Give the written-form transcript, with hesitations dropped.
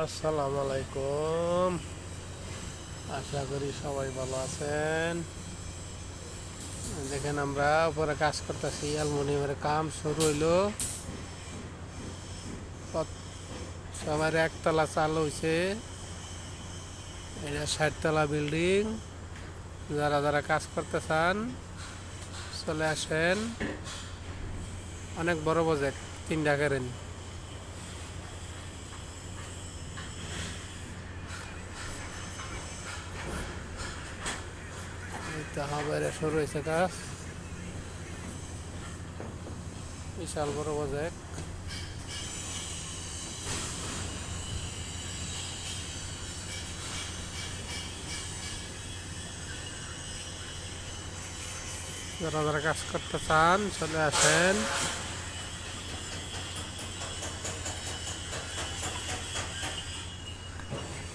আসসালামু আলাইকুম। আশা করি সবাই ভালো আছেন। দেখেন আমরা উপরে কাজ করতেছি, অ্যালুমিনিয়ামের কাম শুরু হইলো। সবার একতলা চালু হয়েছে, এটা 60 তলা বিল্ডিং। যারা যারা কাজ করতে চান চলে আসেন। অনেক বড় প্রজেক্ট, 3টা করেন। শুরু হয়েছে কাজ, বিশাল বড় প্রজেক্ট। যারা যারা কাজ করতে চান চলে আসেন।